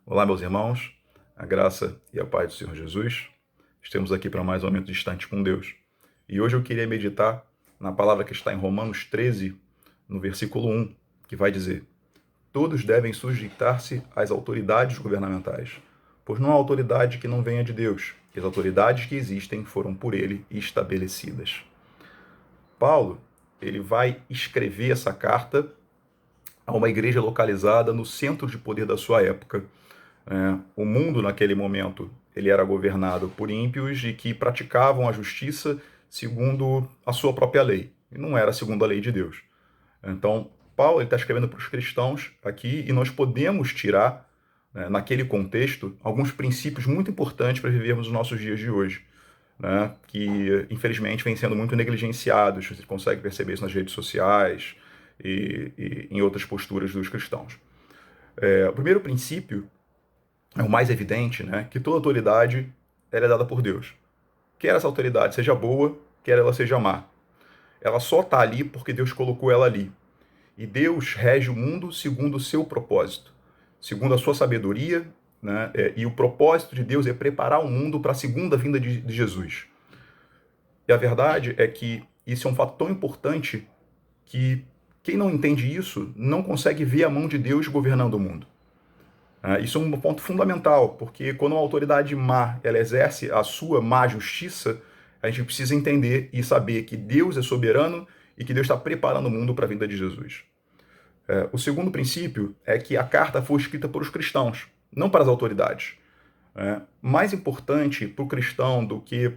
Olá, meus irmãos, a graça e a paz do Senhor Jesus. Estamos aqui para mais um momento distante com Deus. E hoje eu queria meditar na palavra que está em Romanos 13, no versículo 1, que vai dizer: todos devem sujeitar-se às autoridades governamentais, pois não há autoridade que não venha de Deus, e as autoridades que existem foram por ele estabelecidas. Paulo, ele vai escrever essa carta a uma igreja localizada no centro de poder da sua época. O mundo, naquele momento, ele era governado por ímpios e que praticavam a justiça segundo a sua própria lei, e não era segundo a lei de Deus. Então, Paulo está escrevendo para os cristãos aqui, e nós podemos tirar, naquele contexto, alguns princípios muito importantes para vivermos os nossos dias de hoje, que, infelizmente, vêm sendo muito negligenciados. Você consegue perceber isso nas redes sociais e em outras posturas dos cristãos. O primeiro princípio é o mais evidente, que toda autoridade ela é dada por Deus. Quer essa autoridade seja boa, quer ela seja má. Ela só está ali porque Deus colocou ela ali. E Deus rege o mundo segundo o seu propósito, segundo a sua sabedoria, e o propósito de Deus é preparar o mundo para a segunda vinda de Jesus. E a verdade é que isso é um fato tão importante que quem não entende isso não consegue ver a mão de Deus governando o mundo. Isso é um ponto fundamental, porque quando uma autoridade má ela exerce a sua má justiça, a gente precisa entender e saber que Deus é soberano e que Deus está preparando o mundo para a vinda de Jesus. O segundo princípio é que a carta foi escrita por os cristãos, não para as autoridades. Mais importante para o cristão do que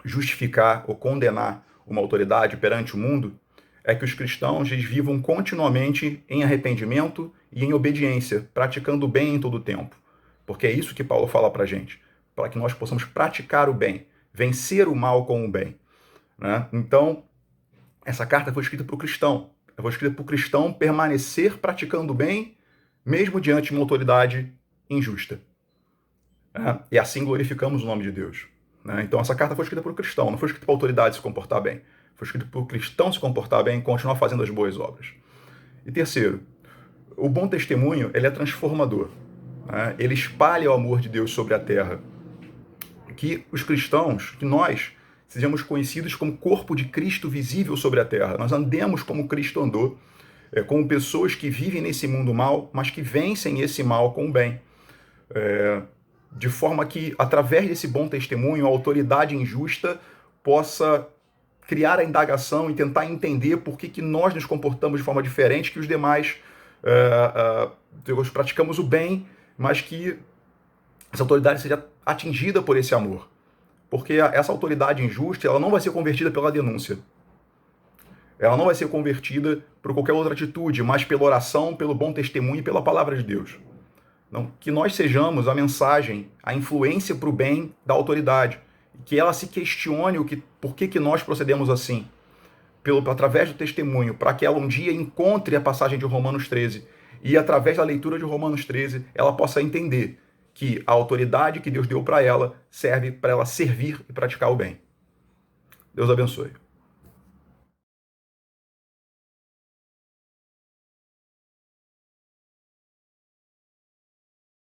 justificar ou condenar uma autoridade perante o mundo é que os cristãos eles vivam continuamente em arrependimento e em obediência, praticando o bem em todo o tempo. Porque é isso que Paulo fala para a gente, para que nós possamos praticar o bem, vencer o mal com o bem. Então, essa carta foi escrita para o cristão. Foi escrita para o cristão permanecer praticando o bem, mesmo diante de uma autoridade injusta. E assim glorificamos o nome de Deus. Então, essa carta foi escrita para o cristão, não foi escrita para a autoridade se comportar bem. Foi escrito para o cristão se comportar bem e continuar fazendo as boas obras. E terceiro, o bom testemunho ele é transformador. Ele espalha o amor de Deus sobre a terra. Que os cristãos, que nós, sejamos conhecidos como corpo de Cristo visível sobre a terra. Nós andemos como Cristo andou, como pessoas que vivem nesse mundo mal, mas que vencem esse mal com o bem. De forma que, através desse bom testemunho, a autoridade injusta possa criar a indagação e tentar entender por que nós nos comportamos de forma diferente que os demais. Nós praticamos o bem, mas que essa autoridade seja atingida por esse amor. Porque essa autoridade injusta ela não vai ser convertida pela denúncia. Ela não vai ser convertida por qualquer outra atitude, mas pela oração, pelo bom testemunho e pela palavra de Deus. Não, que nós sejamos a mensagem, a influência para o bem da autoridade. Que ela se questione por que nós procedemos assim, através do testemunho, para que ela um dia encontre a passagem de Romanos 13 e, através da leitura de Romanos 13, ela possa entender que a autoridade que Deus deu para ela serve para ela servir e praticar o bem. Deus abençoe.